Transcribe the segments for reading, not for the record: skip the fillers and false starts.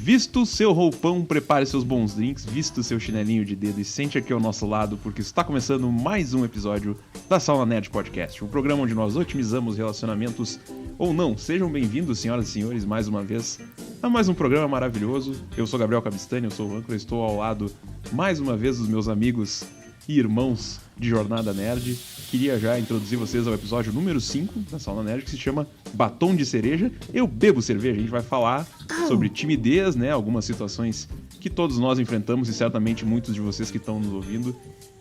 Visto o seu roupão, prepare seus bons drinks, vista o seu chinelinho de dedo e sente aqui ao nosso lado, porque está começando mais um episódio da Sauna Nerd Podcast, um programa onde nós otimizamos relacionamentos ou não. Sejam bem-vindos, senhoras e senhores, mais uma vez a mais um programa maravilhoso. Eu sou Gabriel Cabistani, eu sou o âncora, estou ao lado mais uma vez dos meus amigos e irmãos de Jornada Nerd. Queria já introduzir vocês ao episódio número 5 da Sauna Nerd, que se chama Batom de Cereja. Eu bebo cerveja. A gente vai falar sobre timidez, né? Algumas situações que todos nós enfrentamos e certamente muitos de vocês que estão nos ouvindo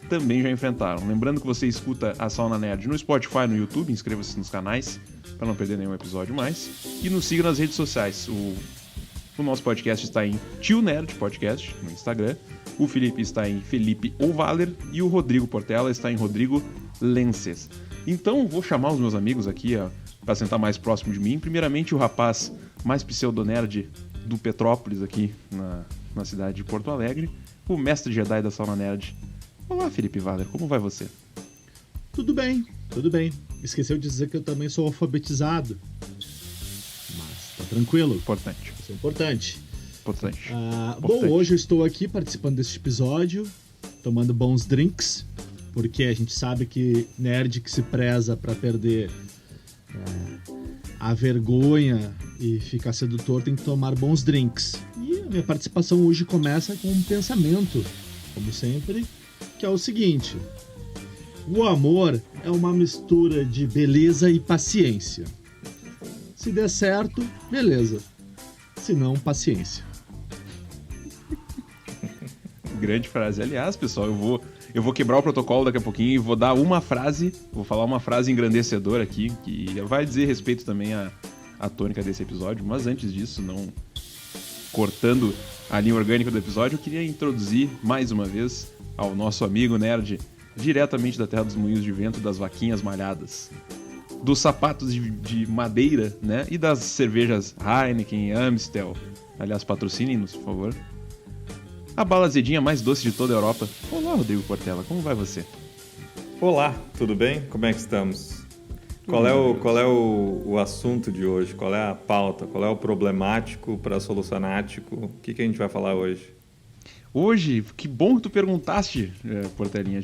também já enfrentaram. Lembrando que você escuta a Sauna Nerd no Spotify, no YouTube, inscreva-se nos canais para não perder nenhum episódio mais. E nos siga nas redes sociais. O nosso podcast está em Tio Nerd Podcast, no Instagram. O Felipe está em Felipe Ovaler e o Rodrigo Portela está em Rodrigo Lences. Então, vou chamar os meus amigos aqui para sentar mais próximo de mim. Primeiramente, o rapaz mais pseudonerd do Petrópolis, aqui na cidade de Porto Alegre, o mestre Jedi da Sauna Nerd. Olá, Felipe Valer, como vai você? Tudo bem, tudo bem. Esqueceu de dizer que eu também sou alfabetizado. Mas tá tranquilo. Importante. Isso é importante. Importante. Bom, hoje eu estou aqui participando deste episódio, tomando bons drinks, porque a gente sabe que nerd que se preza para perder a vergonha e ficar sedutor tem que tomar bons drinks. E a minha participação hoje começa com um pensamento, como sempre, que é o seguinte: o amor é uma mistura de beleza e paciência. Se der certo, beleza. Se não, paciência. Grande frase. Aliás, pessoal, eu vou quebrar o protocolo daqui a pouquinho e vou dar uma frase, vou falar uma frase engrandecedora aqui, que vai dizer respeito também à tônica desse episódio, mas antes disso, não cortando a linha orgânica do episódio, eu queria introduzir mais uma vez ao nosso amigo nerd, diretamente da terra dos moinhos de vento, das vaquinhas malhadas, dos sapatos de madeira, né, e das cervejas Heineken e Amstel. Aliás, patrocinem-nos, por favor. A bala azedinha mais doce de toda a Europa. Olá, Rodrigo Portela, como vai você? Olá, tudo bem? Como é que estamos? Qual é o assunto de hoje? Qual é a pauta? Qual é o problemático para solucionático? O que a gente vai falar hoje? Hoje, que bom que tu perguntaste, Portelinha.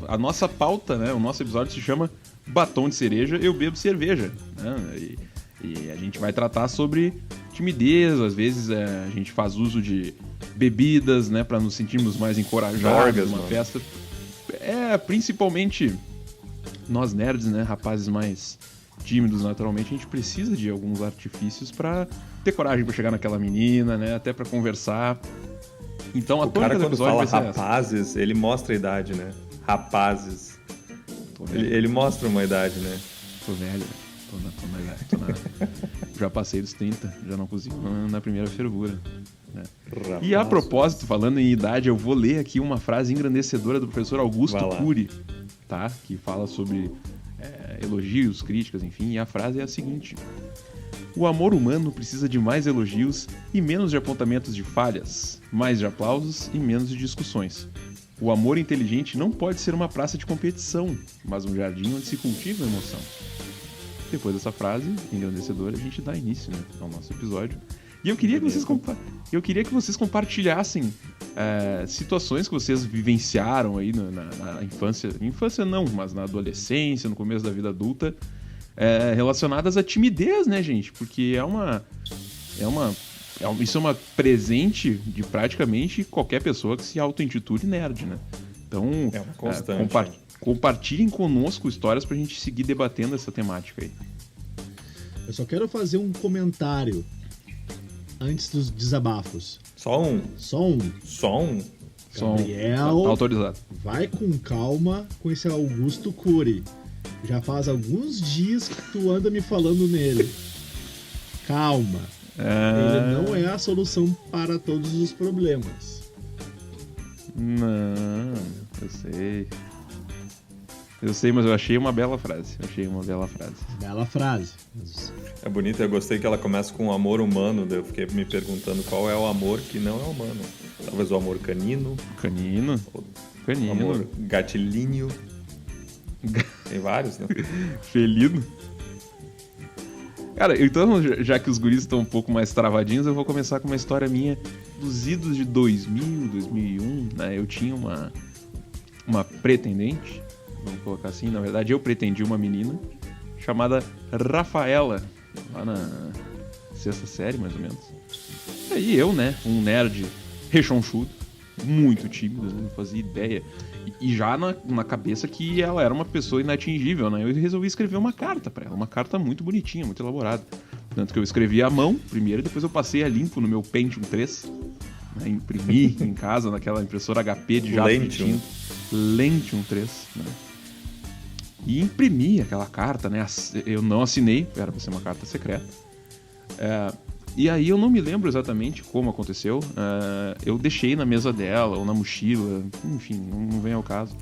A nossa pauta, né, o nosso episódio se chama Batom de Cereja, Eu Bebo Cerveja. Né? E a gente vai tratar sobre timidez, às vezes a gente faz uso de bebidas, né, para nos sentirmos mais encorajados numa festa. Principalmente nós nerds, né, rapazes mais tímidos naturalmente, a gente precisa de alguns artifícios para ter coragem para chegar naquela menina, né, até para conversar. Então a tônica do episódio vai ser rapazes, essa. Ele mostra a idade, né? Rapazes. Ele mostra uma idade, né? Tô velho, já passei dos 30, já não consigo na primeira fervura. Né? E a propósito, falando em idade, eu vou ler aqui uma frase engrandecedora do professor Augusto Cury, tá? Que fala sobre elogios, críticas, enfim, e a frase é a seguinte: o amor humano precisa de mais elogios e menos de apontamentos de falhas, mais de aplausos e menos de discussões. O amor inteligente não pode ser uma praça de competição, mas um jardim onde se cultiva a emoção. Depois dessa frase engrandecedora, a gente dá início, né, ao nosso episódio. E eu queria que vocês compartilhassem situações que vocês vivenciaram aí na infância. Infância não, mas na adolescência, no começo da vida adulta, relacionadas à timidez, né, gente? Porque isso é uma presente de praticamente qualquer pessoa que se auto-intitule nerd, né? Então, é uma constante. Compartilhem conosco histórias pra gente seguir debatendo essa temática aí. Eu só quero fazer um comentário antes dos desabafos. Só um? Gabriel, autorizado. Vai com calma com esse Augusto Cury. Já faz alguns dias que tu anda me falando nele. Calma. Ele não é a solução para todos os problemas. Não, eu sei, mas eu achei uma bela frase. Bela frase. É bonito, eu gostei que ela começa com o amor humano, daí eu fiquei me perguntando qual é o amor que não é humano. Talvez o amor canino. O amor gatilíneo. Tem vários, né? Felino. Cara, então, já que os guris estão um pouco mais travadinhos, eu vou começar com uma história minha dos idos de 2000, 2001, né? Eu tinha uma pretendente, vamos colocar assim, na verdade eu pretendi uma menina chamada Rafaela, lá na sexta série, mais ou menos. E aí eu, né, um nerd rechonchudo, muito tímido, né, não fazia ideia. E já na cabeça que ela era uma pessoa inatingível, né? Eu resolvi escrever uma carta pra ela, uma carta muito bonitinha, muito elaborada. Tanto que eu escrevi à mão primeiro e depois eu passei a limpo no meu Pentium 3, né? Imprimi em casa naquela impressora HP de jato de tinta, Lentium 3, né? E imprimi aquela carta, né? Eu não assinei, era pra ser uma carta secreta. E aí eu não me lembro exatamente como aconteceu. Eu deixei na mesa dela ou na mochila, enfim, não vem ao caso.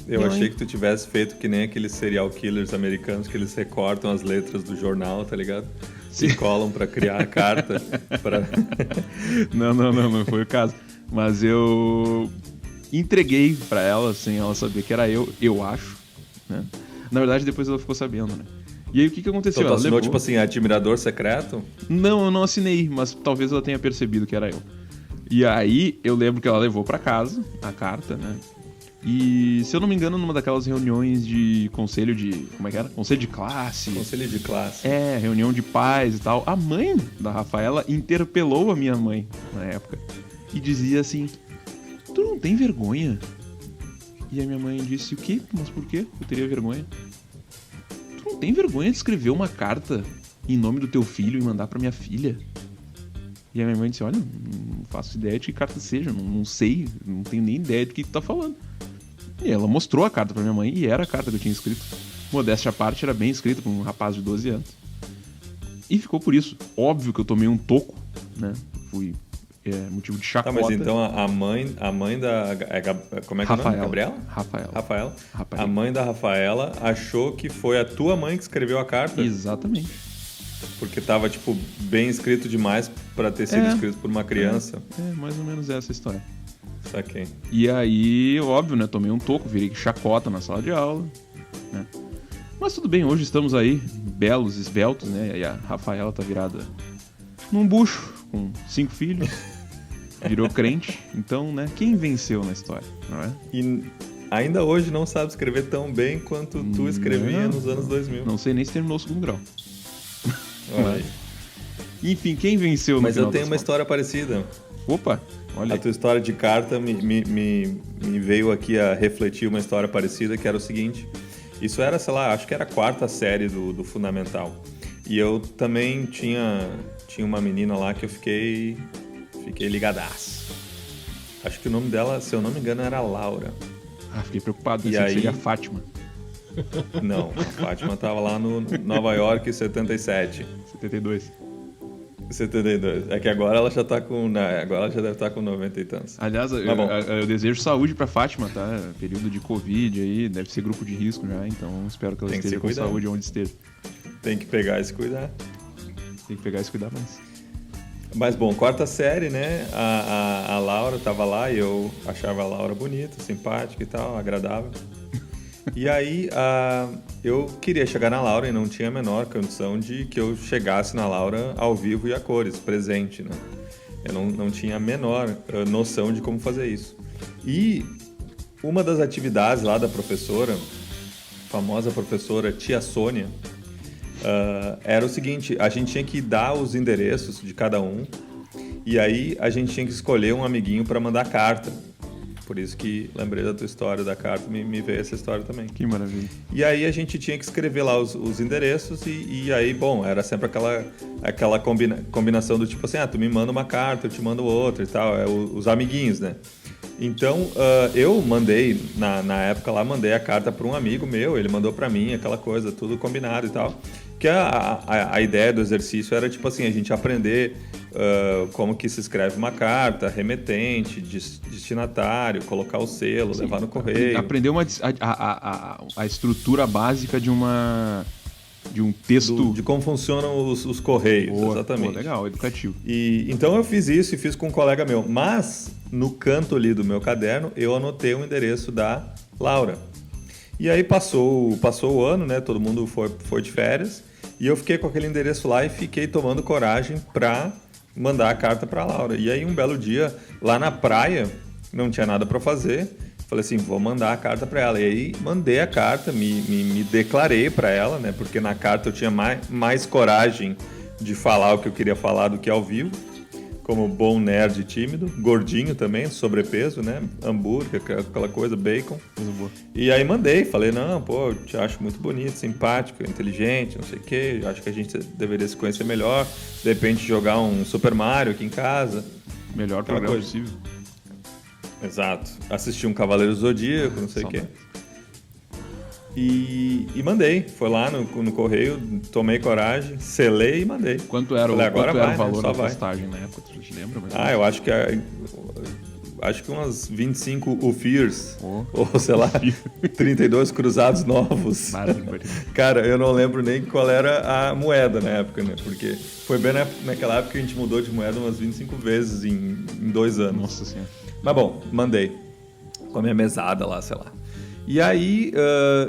Eu achei que tu tivesse feito que nem aqueles serial killers americanos que eles recortam as letras do jornal, tá ligado? Se colam pra criar a carta. Não foi o caso. Mas eu entreguei pra ela sem ela saber que era eu acho, né? Na verdade, depois ela ficou sabendo, né? E aí o que aconteceu? Então tu assinou, tipo assim, admirador secreto? Não, eu não assinei, mas talvez ela tenha percebido que era eu. E aí eu lembro que ela levou pra casa a carta, né? E se eu não me engano, numa daquelas reuniões de conselho de... Como é que era? Conselho de classe. Conselho de classe. Reunião de pais e tal. A mãe da Rafaela interpelou a minha mãe na época e dizia assim: tu não tem vergonha? E a minha mãe disse: o quê? Mas por quê? Eu teria vergonha? Não tem vergonha de escrever uma carta em nome do teu filho e mandar pra minha filha? E a minha mãe disse: olha, não faço ideia de que carta seja, não sei, não tenho nem ideia do que tu tá falando. E ela mostrou a carta pra minha mãe e era a carta que eu tinha escrito. Modéstia à parte, era bem escrita pra um rapaz de 12 anos. E ficou por isso. Óbvio que eu tomei um toco, né? Fui motivo de chacota. Tá, mas então a mãe da... Como é que é o nome? Gabriela? Rafaela. A mãe da Rafaela achou que foi a tua mãe que escreveu a carta? Exatamente. Porque tava, tipo, bem escrito demais pra ter sido escrito por uma criança. Mais ou menos essa história. Saquei. E aí, óbvio, né? Tomei um toco, virei chacota na sala de aula, né? Mas tudo bem, hoje estamos aí, belos, esbeltos, né? E a Rafaela tá virada num bucho, com 5 filhos. Virou crente, então, né? Quem venceu na história, não é? E ainda hoje não sabe escrever tão bem quanto tu escrevia nos anos 2000. Não sei nem se terminou o 2º grau. Olha aí. Enfim, quem venceu no Mas final eu tenho uma história parecida. Opa, olha. A tua história de carta me veio aqui a refletir uma história parecida, que era o seguinte. Isso era, sei lá, acho que era a 4ª série do Fundamental. E eu também tinha uma menina lá que eu fiquei ligadaço. Acho que o nome dela, se eu não me engano, era Laura. Fiquei preocupado, e aí... seria a Fátima. Não, a Fátima tava lá no Nova York, 77. 72. 72. É que agora ela já tá com... Agora ela já deve estar com 90 e tantos. Aliás, eu desejo saúde pra Fátima, tá? Período de Covid aí, deve ser grupo de risco já, então espero que ela esteja com saúde onde esteja. Tem que pegar e se cuidar. Mas bom, 4ª série, né? A Laura tava lá e eu achava a Laura bonita, simpática e tal, agradável. E aí eu queria chegar na Laura e não tinha a menor condição de que eu chegasse na Laura ao vivo e a cores, presente, né? Eu não tinha a menor noção de como fazer isso. E uma das atividades lá da professora, famosa professora Tia Sônia, era o seguinte: a gente tinha que dar os endereços de cada um e aí a gente tinha que escolher um amiguinho para mandar carta. Por isso que lembrei da tua história da carta, me veio essa história também. Que maravilha. E aí a gente tinha que escrever lá os endereços e aí, bom, era sempre aquela combinação do tipo assim, tu me manda uma carta, eu te mando outra e tal, os amiguinhos, né? Então, eu mandei, na época lá, mandei a carta para um amigo meu, ele mandou para mim, aquela coisa, tudo combinado e tal. Que a ideia do exercício era, tipo assim, a gente aprender como que se escreve uma carta, remetente, destinatário, colocar o selo, sim, levar no correio. Aprender a estrutura básica de um texto... de como funcionam os correios, exatamente. Legal, educativo. E, então eu fiz isso e fiz com um colega meu. Mas, no canto ali do meu caderno, eu anotei o endereço da Laura. E aí passou o ano, né? Todo mundo foi de férias. E eu fiquei com aquele endereço lá e fiquei tomando coragem pra mandar a carta pra Laura. E aí um belo dia, lá na praia, não tinha nada pra fazer, falei assim, vou mandar a carta pra ela. E aí mandei a carta, me declarei pra ela, né? Porque na carta eu tinha mais coragem de falar o que eu queria falar do que ao vivo. Como bom nerd tímido, gordinho também, sobrepeso, né? Hambúrguer, aquela coisa, bacon. E aí mandei, falei, não, pô, eu te acho muito bonito, simpático, inteligente, não sei o quê, acho que a gente deveria se conhecer melhor, de repente jogar um Super Mario aqui em casa. Melhor programa possível. Exato. Assistir um Cavaleiro Zodíaco, não sei o quê. E mandei. Foi lá no correio, tomei coragem, selei e mandei. Quanto era, falei, quanto era o valor da vai. postagem na época? Tu te lembra? Eu acho que umas 25 UFIRs, ou sei lá, 32 cruzados novos. Cara, eu não lembro nem qual era a moeda na época, né? Porque foi bem naquela época que a gente mudou de moeda umas 25 vezes em 2 anos. Nossa Senhora. Mas bom, mandei. Com a minha mesada lá, sei lá. E aí,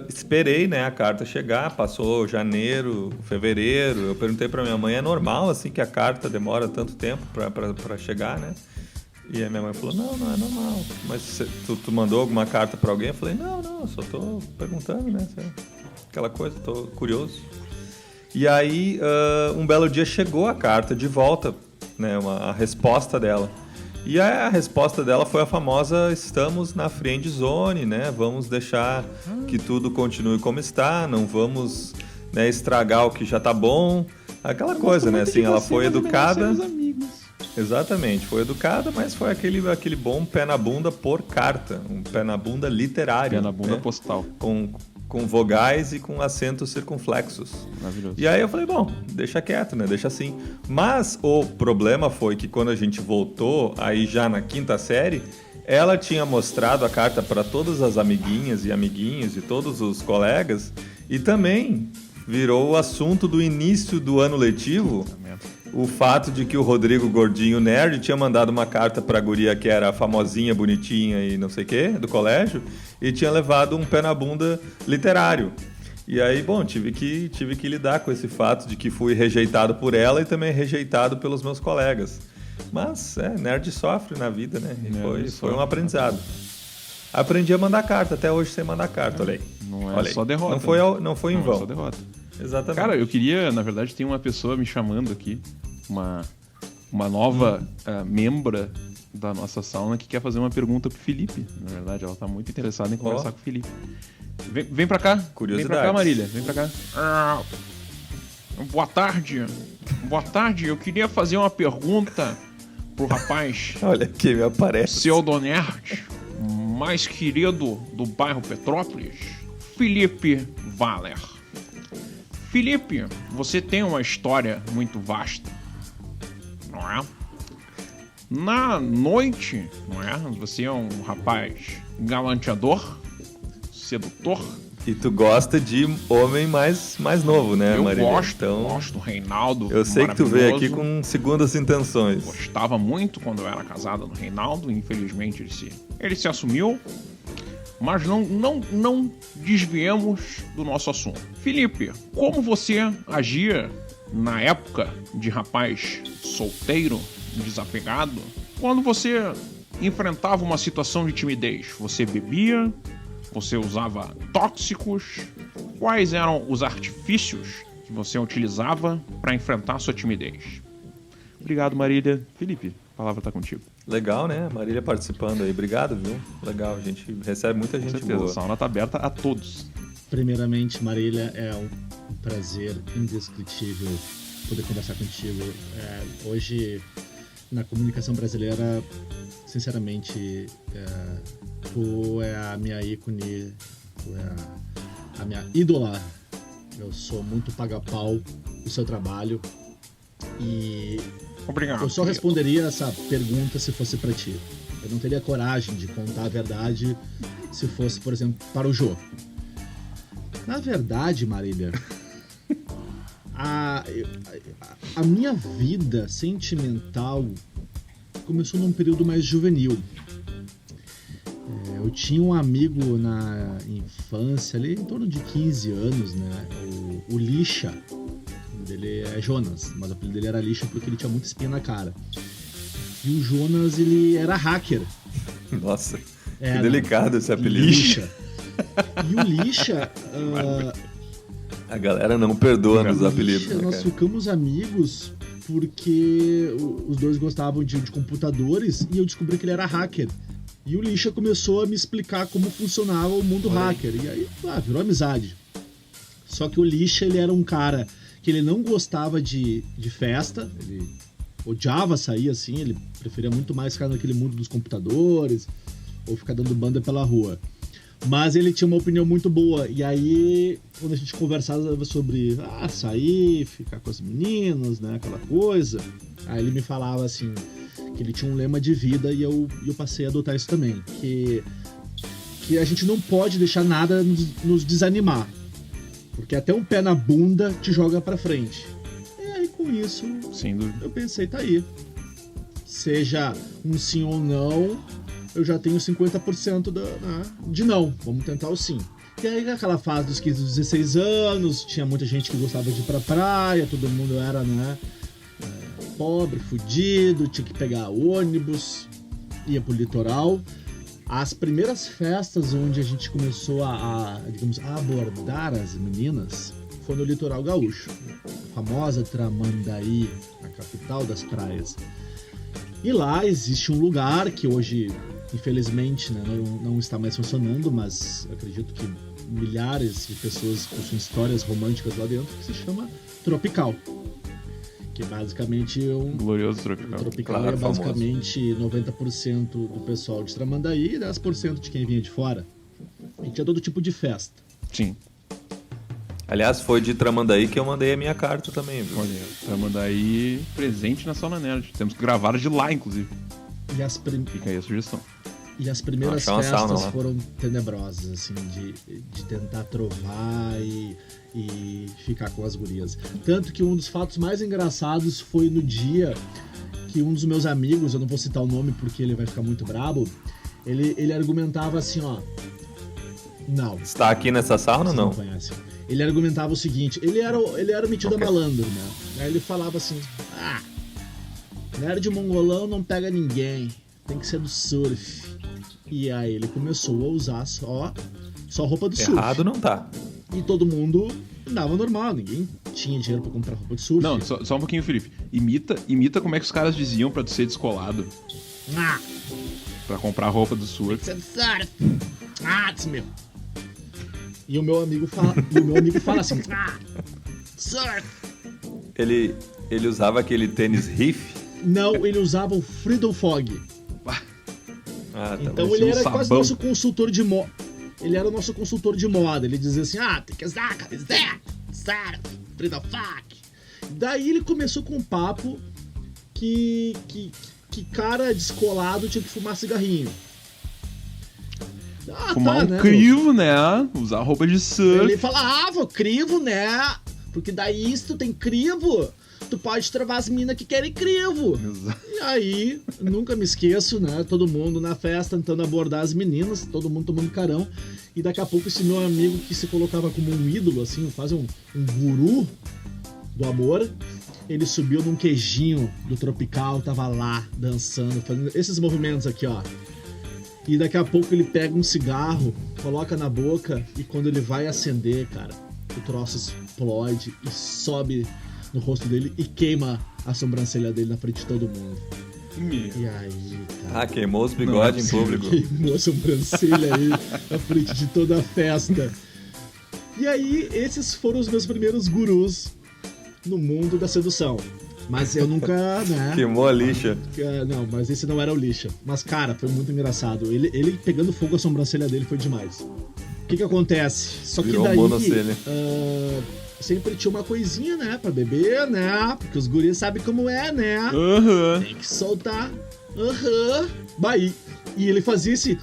esperei, né, a carta chegar, passou janeiro, fevereiro, eu perguntei pra minha mãe, é normal, assim, que a carta demora tanto tempo pra chegar, né? E a minha mãe falou, não é normal, mas tu mandou alguma carta pra alguém? Eu falei, não, eu só tô perguntando, né, aquela coisa, tô curioso. E aí, um belo dia chegou a carta de volta, né, a resposta dela. E a resposta dela foi a famosa, estamos na friend zone, né? Vamos deixar que tudo continue como está, não vamos, né, estragar o que já tá bom. Aquela coisa, né? Assim, ela foi educada. Exatamente, foi educada, mas foi aquele bom pé na bunda por carta. Um pé na bunda literário. Pé na bunda, né? Postal. Com vogais e com acentos circunflexos. Maravilhoso. E aí eu falei, bom, deixa quieto, né? Deixa assim. Mas o problema foi que quando a gente voltou, aí já na 5ª série, ela tinha mostrado a carta para todas as amiguinhas e amiguinhos e todos os colegas e também virou o assunto do início do ano letivo o fato de que o Rodrigo Gordinho Nerd tinha mandado uma carta pra guria que era famosinha, bonitinha e não sei o quê, do colégio, e tinha levado um pé na bunda literário. E aí, bom, tive que lidar com esse fato de que fui rejeitado por ela e também rejeitado pelos meus colegas. Mas, nerd sofre na vida, né? E foi um aprendizado. Aprendi a mandar carta, até hoje sem mandar carta, olha aí. Não é só derrota. Não foi em vão. É só derrota. Exatamente. Cara, eu queria, na verdade, tem uma pessoa me chamando aqui, uma nova membra da nossa sauna que quer fazer uma pergunta pro Felipe. Na verdade, ela tá muito interessada em conversar com o Felipe. Vem pra cá. Curiosidade. Vem pra cá, Marília. Vem pra cá. Boa tarde. Boa tarde. Eu queria fazer uma pergunta pro rapaz. Olha que me aparece. Pseudonerd, mais querido do bairro Petrópolis, Felipe Valer. Felipe, você tem uma história muito vasta, não é? Na noite, não é? Você é um rapaz galanteador, sedutor. E tu gosta de homem mais novo, né, Marília? Eu gosto, Reinaldo. Eu sei que tu veio aqui com segundas intenções. Gostava muito quando eu era casada no Reinaldo, infelizmente ele se assumiu. Mas não desviemos do nosso assunto. Felipe, como você agia na época de rapaz solteiro, desapegado, quando você enfrentava uma situação de timidez? Você bebia? Você usava tóxicos? Quais eram os artifícios que você utilizava para enfrentar a sua timidez? Obrigado, Marília. Felipe, a palavra está contigo. Legal, né? Marília participando aí. Obrigado, viu? Legal, a gente recebe muita gente boa. Com certeza, a sauna está aberta a todos. Primeiramente, Marília, é um prazer indescritível poder conversar contigo. Hoje, na comunicação brasileira, sinceramente, tu é a minha ícone, tu é a minha ídola. Eu sou muito paga-pau do seu trabalho e... Obrigado. Eu só responderia essa pergunta se fosse pra ti. Eu não teria coragem de contar a verdade se fosse, por exemplo, para o Jô. Na verdade, Marília, a minha vida sentimental começou num período mais juvenil. Eu tinha um amigo na infância, ali em torno de 15 anos, né? O Lixa. ele é Jonas, mas o apelido dele era Lixa porque ele tinha muita espinha na cara. E o Jonas, ele era hacker. Nossa, que delicado esse apelido. Lixa. E o Lixa... A galera não perdoa nos apelidos, Lixa, né, nós cara? ficamos amigos porque os dois gostavam de computadores e eu descobri que ele era hacker. E o Lixa começou a me explicar como funcionava o mundo hacker. E aí, virou amizade. Só que o Lixa, ele era um cara que ele não gostava de festa, ele odiava sair assim, ele preferia muito mais ficar naquele mundo dos computadores ou ficar dando banda pela rua. Mas ele tinha uma opinião muito boa. E aí, quando a gente conversava sobre sair, ficar com as meninas, né, aquela coisa, aí ele me falava assim, que ele tinha um lema de vida e eu passei a adotar isso também, que a gente não pode deixar nada nos desanimar, porque até um pé na bunda te joga pra frente. E aí com isso, sem dúvida, eu pensei, tá aí, seja um sim ou não, eu já tenho 50% de não, vamos tentar o sim. E aí naquela fase dos 15, 16 anos, tinha muita gente que gostava de ir pra praia, todo mundo era, né, pobre, fudido, tinha que pegar ônibus, ia pro litoral. As primeiras festas onde a gente começou digamos, a abordar as meninas foi no litoral gaúcho, a famosa Tramandaí, a capital das praias. E lá existe um lugar que hoje, infelizmente, né, não está mais funcionando, mas acredito que milhares de pessoas possuem histórias românticas lá dentro, que se chama Tropical. Que basicamente glorioso Tropical. O Tropical claro, é basicamente 90% do pessoal de Tramandaí e 10% de quem vinha de fora. E tinha todo tipo de festa. Sim. Aliás, foi de Tramandaí que eu mandei a minha carta também, viu? Olha, Tramandaí presente na Sauna Nerd. Temos que gravar de lá, inclusive. Fica aí a sugestão. E as primeiras festas foram tenebrosas, assim, de tentar trovar e ficar com as gurias. Tanto que um dos fatos mais engraçados foi no dia que um dos meus amigos, eu não vou citar o nome porque ele vai ficar muito brabo, ele argumentava assim, ó... Não. Está aqui nessa sauna ou não? Não conhece. Ele argumentava o seguinte, ele era metido a malandro, né? Aí ele falava assim, nerd mongolão não pega ninguém, tem que ser do surf. E aí ele começou a usar só roupa do surf. Errado não tá. E todo mundo andava normal, ninguém tinha dinheiro pra comprar roupa de surf. Não, só um pouquinho, Felipe. Imita como é que os caras diziam pra tu ser descolado. Pra comprar roupa do surf. Meu. E o meu amigo fala assim, surf. Ele usava aquele tênis riff? Não, ele usava o Freedom Fog. Tá então ele era quase nosso consultor de moda. Ele era o nosso consultor de moda. Ele dizia assim, tem que usar a camiseta, surf, Freedom Fog. Daí ele começou com um papo que cara descolado tinha que fumar cigarrinho. Fumar um crivo, né? Usar roupa de surf. Ele falava, crivo, né? Porque daí se tu tem crivo, tu pode travar as minas que querem crivo. Exato. E aí, nunca me esqueço, né? Todo mundo na festa tentando abordar as meninas, todo mundo tomando carão. E daqui a pouco esse meu amigo que se colocava como um ídolo, assim, quase um guru do amor, ele subiu num queijinho do Tropical, tava lá dançando, fazendo esses movimentos aqui, ó. E daqui a pouco ele pega um cigarro, coloca na boca e quando ele vai acender, cara, o troço explode e sobe no rosto dele e queima a sobrancelha dele na frente de todo mundo. E aí, cara... queimou os bigodes em público. Queimou a sobrancelha aí na frente de toda a festa. E aí, esses foram os meus primeiros gurus no mundo da sedução. Mas eu nunca, né... Queimou a lixa. Não, mas esse não era o lixa. Mas, cara, foi muito engraçado. Ele pegando fogo a sobrancelha dele foi demais. O que acontece? Só que daí... sempre tinha uma coisinha, né? Pra beber, né? Porque os guris sabem como é, né? Tem que soltar. Bahia. E ele fazia esse...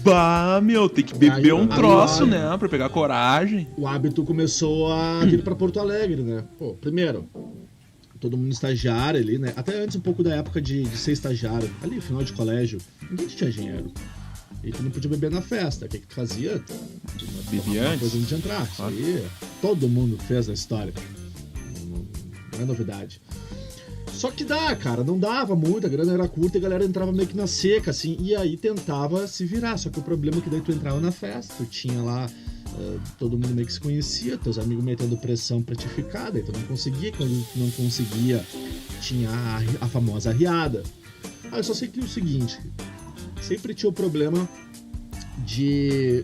Bah, meu, tem que beber um troço, né? Pra pegar coragem. O hábito começou a vir pra Porto Alegre, né? Pô, primeiro... Todo mundo estagiário ali, né? Até antes um pouco da época de ser estagiário. Ali, final de colégio, ninguém tinha dinheiro. E tu não podia beber na festa. O que tu fazia? Bebia antes? Depois a gente entrar. Claro. Aí, todo mundo fez a história. não é novidade. Só que cara, não dava muito, a grana era curta e a galera entrava meio que na seca, assim, e aí tentava se virar. Só que o problema é que daí tu entrava na festa, tu tinha lá, todo mundo meio que se conhecia, teus amigos metendo pressão pra te ficar, daí tu não conseguia, quando tu não conseguia, tinha a famosa arriada. Ah, eu só sei que é o seguinte, sempre tinha o problema de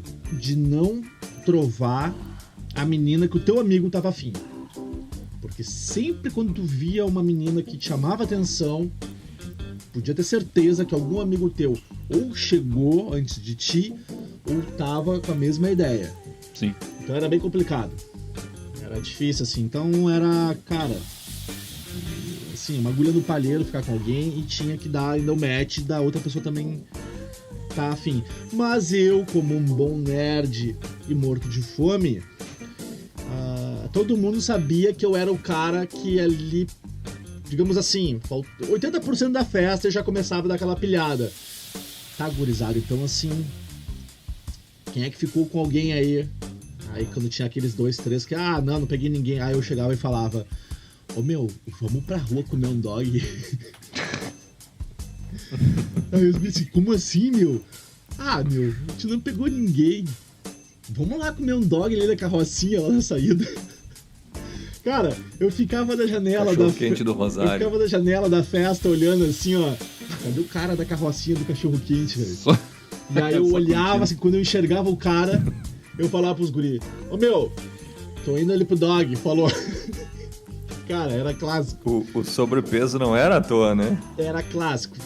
não trovar a menina que o teu amigo tava afim. Porque sempre quando tu via uma menina que te chamava atenção, podia ter certeza que algum amigo teu ou chegou antes de ti, ou tava com a mesma ideia. Sim. Então era bem complicado. Era difícil, assim. Então era, cara, assim, uma agulha no palheiro ficar com alguém e tinha que dar ainda o match da outra pessoa também tá afim. Mas eu, como um bom nerd e morto de fome, todo mundo sabia que eu era o cara que ali, digamos assim, 80% da festa eu já começava a dar aquela pilhada. Tá, gurizada? Então, assim, quem é que ficou com alguém aí? Aí quando tinha aqueles 2, 3 que, não peguei ninguém. Aí eu chegava e falava, vamos pra rua comer um dog. Aí eu disse, como assim, meu? A gente não pegou ninguém. Vamos lá comer um dog ali na carrocinha, lá na saída. Cara, eu ficava da janela cachorro-quente do Rosário. Eu ficava da janela da festa olhando assim, ó. Cadê o cara da carrocinha do cachorro-quente, velho? E aí eu olhava, assim, quando eu enxergava o cara, eu falava pros guri, tô indo ali pro dog, falou. Cara, era clássico. O sobrepeso não era à toa, né? Era clássico.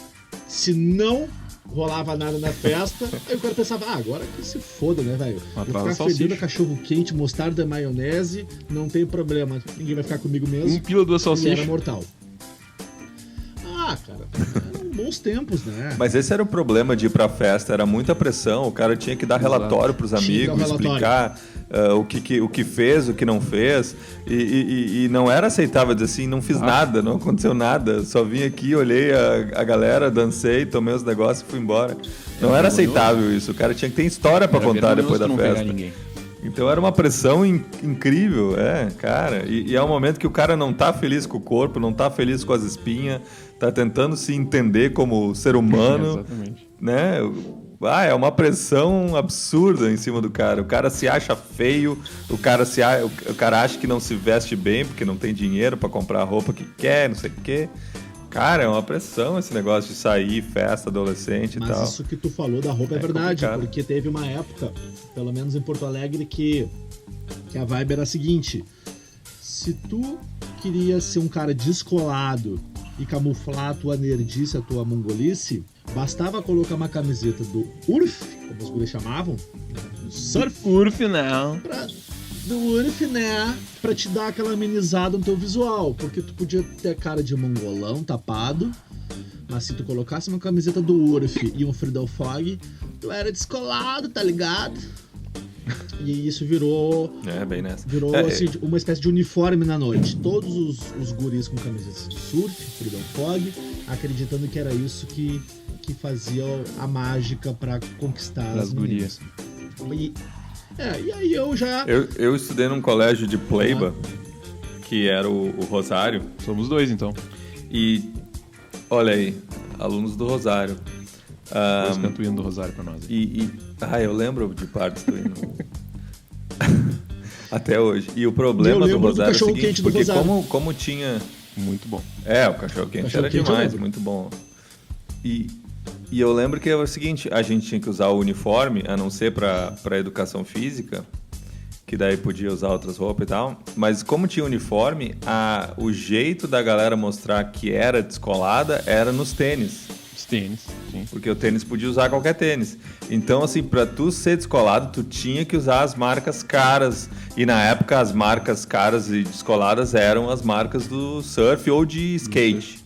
Se não rolava nada na festa, aí o cara pensava, agora que se foda, né, velho? Vou ficar fedendo cachorro quente, mostarda e maionese, não tem problema, ninguém vai ficar comigo mesmo. 1 quilo, 2 salsichas. E era mortal. Cara, eram bons tempos, né? Mas esse era o problema de ir pra festa, era muita pressão, o cara tinha que dar relatório pros amigos, explicar o que fez, o que não fez, e não era aceitável dizer assim, não fiz nada, não aconteceu nada, só vim aqui, olhei a galera, dancei, tomei os negócios e fui embora. Não era aceitável isso, o cara tinha que ter história pra contar depois da festa. Então era uma pressão incrível, cara. E é um momento que o cara não tá feliz com o corpo, não tá feliz com as espinhas, tá tentando se entender como ser humano. Exatamente. Né? É uma pressão absurda em cima do cara. O cara se acha feio, o cara acha que não se veste bem porque não tem dinheiro pra comprar a roupa que quer, não sei o quê. Cara, é uma pressão esse negócio de sair, festa, adolescente e tal. Mas isso que tu falou da roupa é verdade, complicado. Porque teve uma época, pelo menos em Porto Alegre, que a vibe era a seguinte: se tu queria ser um cara descolado e camuflar a tua nerdice, a tua mongolice, bastava colocar uma camiseta do URF, como os guris chamavam, surf. URF não. Do URF, né? Pra te dar aquela amenizada no teu visual. Porque tu podia ter cara de mongolão tapado, mas se tu colocasse uma camiseta do URF e um Friedel Fog, tu era descolado, tá ligado? E isso virou... bem nessa. Virou assim, uma espécie de uniforme na noite. Todos os guris com camisetas de surf, Friedel Fog, acreditando que era isso que fazia a mágica pra conquistar as gurias. E aí eu já... Eu estudei num colégio de Pleiba, que era o Rosário. Somos 2, então. E, olha aí, alunos do Rosário. Dois canto hino do Rosário pra nós. Eu lembro de partes do hino. Até hoje. E o problema do Rosário é o seguinte, porque como tinha... Muito bom. O cachorro-quente era demais, muito bom. E eu lembro que era o seguinte, a gente tinha que usar o uniforme, a não ser para educação física, que daí podia usar outras roupas e tal, mas como tinha uniforme, o jeito da galera mostrar que era descolada era nos tênis. Os tênis, sim. Porque o tênis podia usar qualquer tênis. Então, assim, pra tu ser descolado, tu tinha que usar as marcas caras. E na época, as marcas caras e descoladas eram as marcas do surf ou de skate.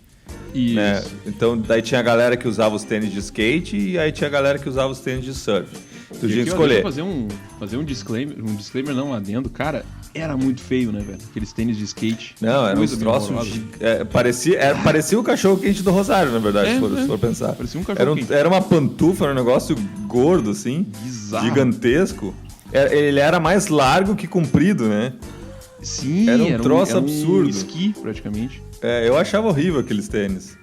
Né? Então, daí tinha a galera que usava os tênis de skate e aí tinha a galera que usava os tênis de surf. Tu tinha que escolher. Fazer um disclaimer não, adendo. Cara, era muito feio, né, velho? Aqueles tênis de skate. Não, era uns troços... parecia o cachorro-quente do Rosário, na verdade, se for pensar. Parecia um cachorro-quente. Era uma pantufa, era um negócio gordo, assim. Bizarro. Gigantesco. Ele era mais largo que comprido, né? Sim, Era um troço era absurdo. Um esqui, praticamente. Eu achava horrível aqueles tênis.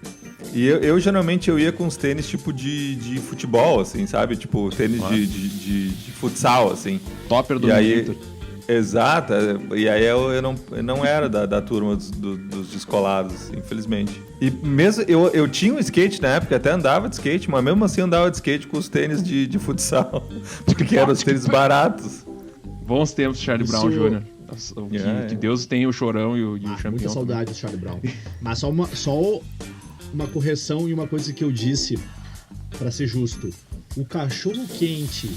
E eu geralmente ia com uns tênis tipo de futebol, assim, sabe? Tipo, tênis de futsal, assim. Topper do E aí, Inter. exato. E aí eu não era da turma dos descolados, infelizmente. E mesmo eu tinha um skate na época, até andava de skate, mas mesmo assim andava de skate com os tênis de futsal. Porque eram os tênis baratos. Bons tempos, Charlie Brown Jr. Que Deus tenha o Chorão e o Champion. Muita saudade do Charlie Brown. Mas só uma correção e uma coisa que eu disse, pra ser justo. O cachorro quente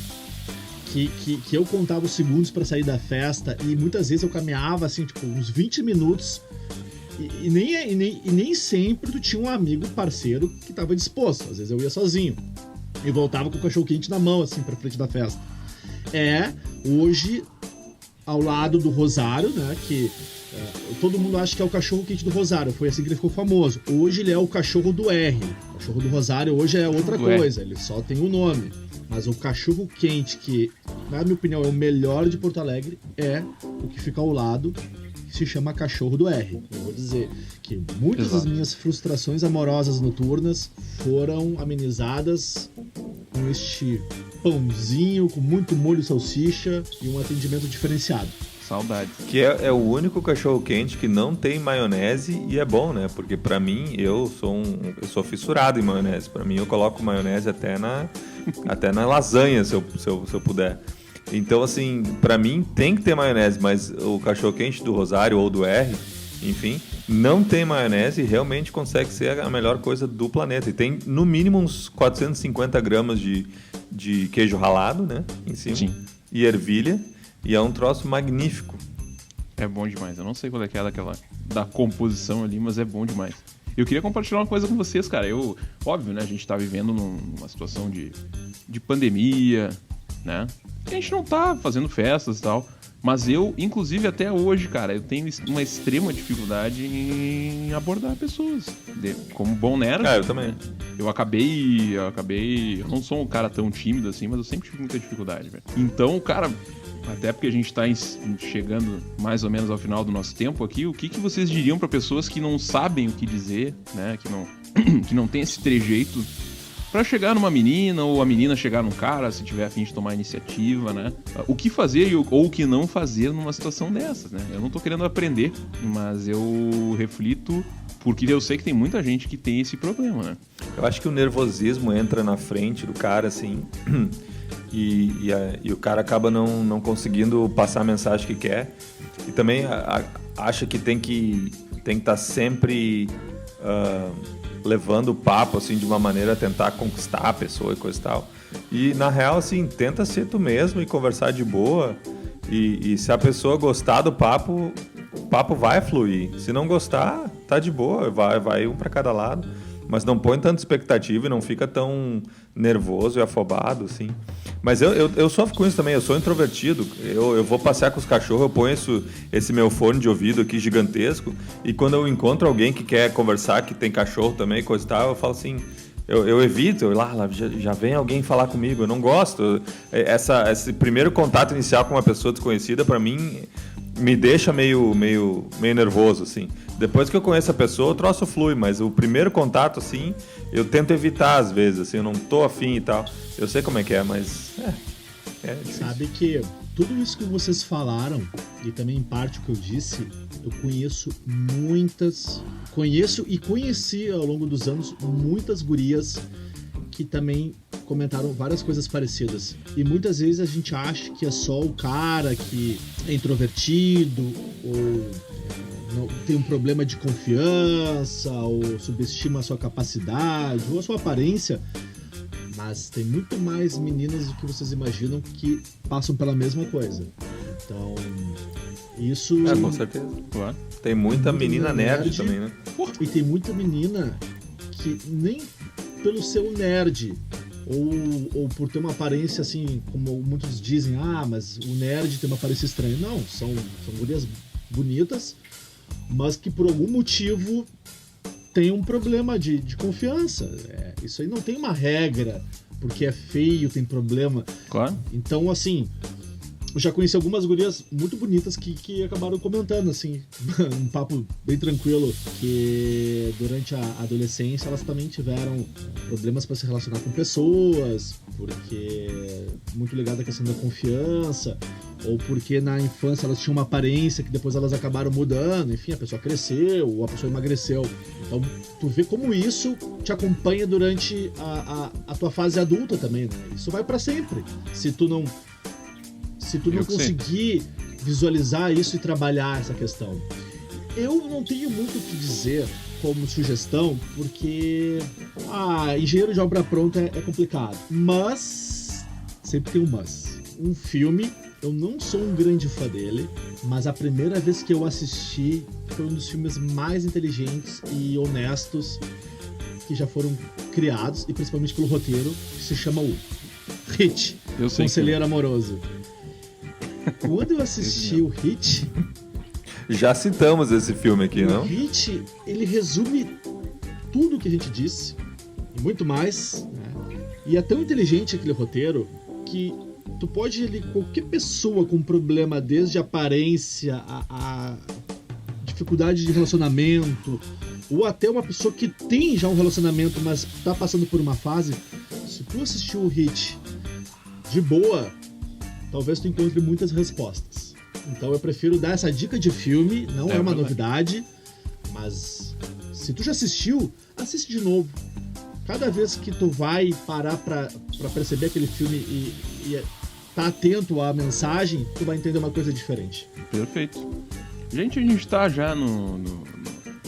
que eu contava os segundos pra sair da festa e muitas vezes eu caminhava assim, tipo, uns 20 minutos e nem sempre tu tinha um amigo parceiro que tava disposto. Às vezes eu ia sozinho e voltava com o cachorro quente na mão, assim, pra frente da festa. Hoje, ao lado do Rosário, né, que todo mundo acha que é o cachorro quente do Rosário, foi assim que ele ficou famoso. Hoje ele é o cachorro do R. O cachorro do Rosário hoje é outra coisa, ele só tem um nome. Mas o cachorro quente, que na minha opinião é o melhor de Porto Alegre, é o que fica ao lado, que se chama Cachorro do R. Eu vou dizer que muitas das minhas frustrações amorosas noturnas foram amenizadas com este pãozinho com muito molho salsicha e um atendimento diferenciado. Saudades. Que é o único cachorro quente que não tem maionese e é bom, né? Porque pra mim, eu sou fissurado em maionese. Pra mim, eu coloco maionese até na lasanha, se eu puder. Então, assim, pra mim tem que ter maionese, mas o cachorro quente do Rosário ou do R, enfim, não tem maionese e realmente consegue ser a melhor coisa do planeta. E tem, no mínimo, uns 450 gramas de queijo ralado, né? Em cima. Sim. E ervilha. E é um troço magnífico. É bom demais. Eu não sei qual é que é da composição ali, mas é bom demais. Eu queria compartilhar uma coisa com vocês, cara. Óbvio, né? A gente tá vivendo numa situação de pandemia, né? A gente não tá fazendo festas e tal. Mas eu, inclusive até hoje, cara, eu tenho uma extrema dificuldade em abordar pessoas. Como bom nerd. Eu também. Eu acabei. Eu não sou um cara tão tímido assim, mas eu sempre tive muita dificuldade, velho. Então, cara, até porque a gente tá chegando mais ou menos ao final do nosso tempo aqui, o que vocês diriam pra pessoas que não sabem o que dizer, né? Que não tem esse trejeito pra chegar numa menina ou a menina chegar num cara, se tiver a fim de tomar iniciativa, né? O que fazer ou o que não fazer numa situação dessas, né? Eu não tô querendo aprender, mas eu reflito porque eu sei que tem muita gente que tem esse problema, né? Eu acho que o nervosismo entra na frente do cara, assim, e o cara acaba não conseguindo passar a mensagem que quer. E também acha que tem que estar sempre levando o papo, assim, de uma maneira a tentar conquistar a pessoa e coisa e tal. E, na real, assim, tenta ser tu mesmo e conversar de boa. E se a pessoa gostar do papo, o papo vai fluir. Se não gostar, tá de boa, vai um para cada lado. Mas não põe tanta expectativa e não fica tão nervoso e afobado, assim. Mas eu sofro com isso também, eu sou introvertido. Eu vou passear com os cachorros, eu ponho esse meu fone de ouvido aqui gigantesco. E quando eu encontro alguém que quer conversar, que tem cachorro também, coisa e tal, eu falo assim... Eu evito, já vem alguém falar comigo, eu não gosto. Esse primeiro contato inicial com uma pessoa desconhecida, pra mim, me deixa meio nervoso, assim. Depois que eu conheço a pessoa, o troço flui, mas o primeiro contato, assim, eu tento evitar às vezes, assim, eu não tô afim e tal. Eu sei como é que é, mas é difícil. Sabe que tudo isso que vocês falaram, e também em parte o que eu disse, eu conheço e conheci ao longo dos anos muitas gurias que também comentaram várias coisas parecidas. E muitas vezes a gente acha que é só o cara que é introvertido ou não, tem um problema de confiança ou subestima a sua capacidade ou a sua aparência. Mas tem muito mais meninas do que vocês imaginam que passam pela mesma coisa. Então, isso... com certeza. Claro. Tem muita menina nerd também, né? E tem muita menina que nem pelo seu nerd ou por ter uma aparência assim, como muitos dizem, mas o nerd tem uma aparência estranha. Não, são gurias bonitas, mas que por algum motivo tem um problema de confiança. Isso aí não tem uma regra, porque é feio, tem problema. Claro. Então, assim, eu já conheci algumas gurias muito bonitas que acabaram comentando, assim, um papo bem tranquilo, que durante a adolescência elas também tiveram problemas para se relacionar com pessoas, porque muito ligado à questão da confiança, ou porque na infância elas tinham uma aparência que depois elas acabaram mudando, enfim, a pessoa cresceu, ou a pessoa emagreceu. Então, tu vê como isso te acompanha durante a tua fase adulta também, né? Isso vai para sempre. Se tu não conseguir visualizar isso e trabalhar essa questão. Eu não tenho muito o que dizer como sugestão, porque engenheiro de obra pronta é complicado. Mas, sempre tem um mas. Um filme, eu não sou um grande fã dele, mas a primeira vez que eu assisti foi um dos filmes mais inteligentes e honestos que já foram criados, e principalmente pelo roteiro, que se chama o Hit, Conselheiro Amoroso. Quando eu assisti o Hit... Já citamos esse filme aqui, não? O Hit, ele resume tudo o que a gente disse, e muito mais, né? E é tão inteligente aquele roteiro que tu pode ler qualquer pessoa com problema, desde aparência, a dificuldade de relacionamento, ou até uma pessoa que tem já um relacionamento, mas tá passando por uma fase. Se tu assistiu o Hit de boa, talvez tu encontre muitas respostas. Então eu prefiro dar essa dica de filme, não é uma novidade, mas se tu já assistiu, assiste de novo. Cada vez que tu vai parar pra perceber aquele filme e tá atento à mensagem, tu vai entender uma coisa diferente. Perfeito. Gente, a gente tá já no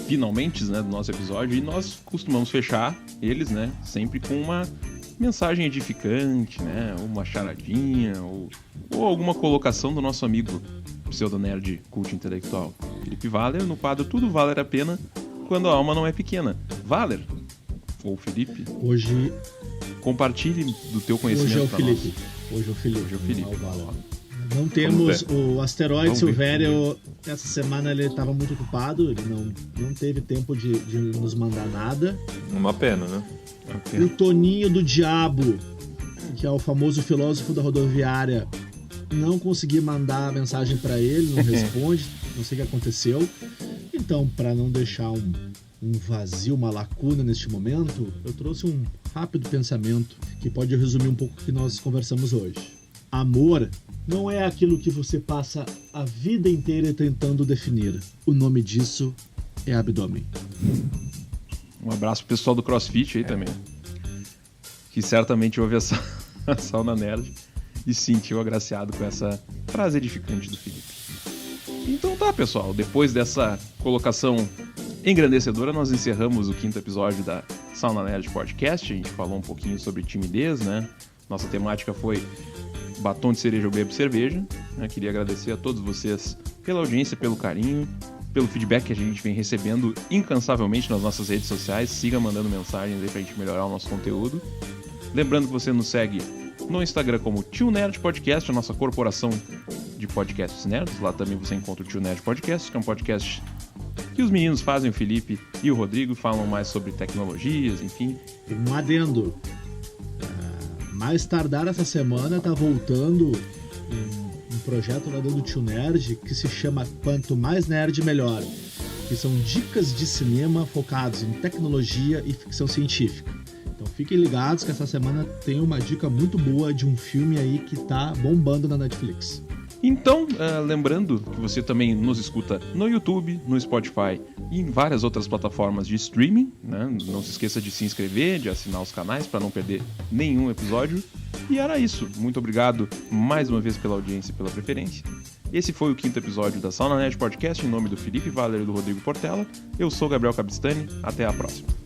finalmente, né, do nosso episódio, e nós costumamos fechar eles, né, sempre com uma mensagem edificante, né, uma charadinha, ou alguma colocação do nosso amigo pseudo-nerd cult intelectual Felipe Valer, no quadro Tudo Valer a Pena Quando a Alma Não É Pequena. Valer, ou Felipe, hoje compartilhe do teu conhecimento. Hoje é o Felipe. Hoje é o Felipe. Não é o Valer. Não temos o Asteroide Silvério. Essa semana ele estava muito ocupado, ele não teve tempo de nos mandar nada. Uma pena, né? O Toninho do Diabo, que é o famoso filósofo da rodoviária, não consegui mandar a mensagem para ele, não responde, não sei o que aconteceu. Então, para não deixar um vazio, uma lacuna neste momento, eu trouxe um rápido pensamento que pode resumir um pouco o que nós conversamos hoje. Amor não é aquilo que você passa a vida inteira tentando definir. O nome disso é abdômen. Um abraço pro pessoal do CrossFit aí também, que certamente ouve essa Sauna Nerd e se sentiu agraciado com essa frase edificante do Felipe. Então tá, pessoal, depois dessa colocação engrandecedora, nós encerramos o 5º episódio da Sauna Nerd Podcast. A gente falou um pouquinho sobre timidez, né? Nossa temática foi batom de cereja ou bebo cerveja, né? Queria agradecer a todos vocês pela audiência, pelo carinho, pelo feedback que a gente vem recebendo incansavelmente nas nossas redes sociais. Siga mandando mensagens aí pra gente melhorar o nosso conteúdo. Lembrando que você nos segue no Instagram como Tio Nerd Podcast, a nossa corporação de podcasts nerds. Lá também você encontra o Tio Nerd Podcast, que é um podcast que os meninos fazem, o Felipe e o Rodrigo, falam mais sobre tecnologias, enfim. Um adendo. Mais tardar essa semana tá voltando um projeto lá do Tio Nerd que se chama Quanto Mais Nerd Melhor, que são dicas de cinema focados em tecnologia e ficção científica. Então fiquem ligados que essa semana tem uma dica muito boa de um filme aí que tá bombando na Netflix. Então, lembrando que você também nos escuta no YouTube, no Spotify e em várias outras plataformas de streaming, né? Não se esqueça de se inscrever, de assinar os canais para não perder nenhum episódio. E era isso. Muito obrigado mais uma vez pela audiência e pela preferência. Esse foi o 5º episódio da Sauna Nerd Podcast, em nome do Felipe Valer e do Rodrigo Portela. Eu sou Gabriel Cabistani. Até a próxima.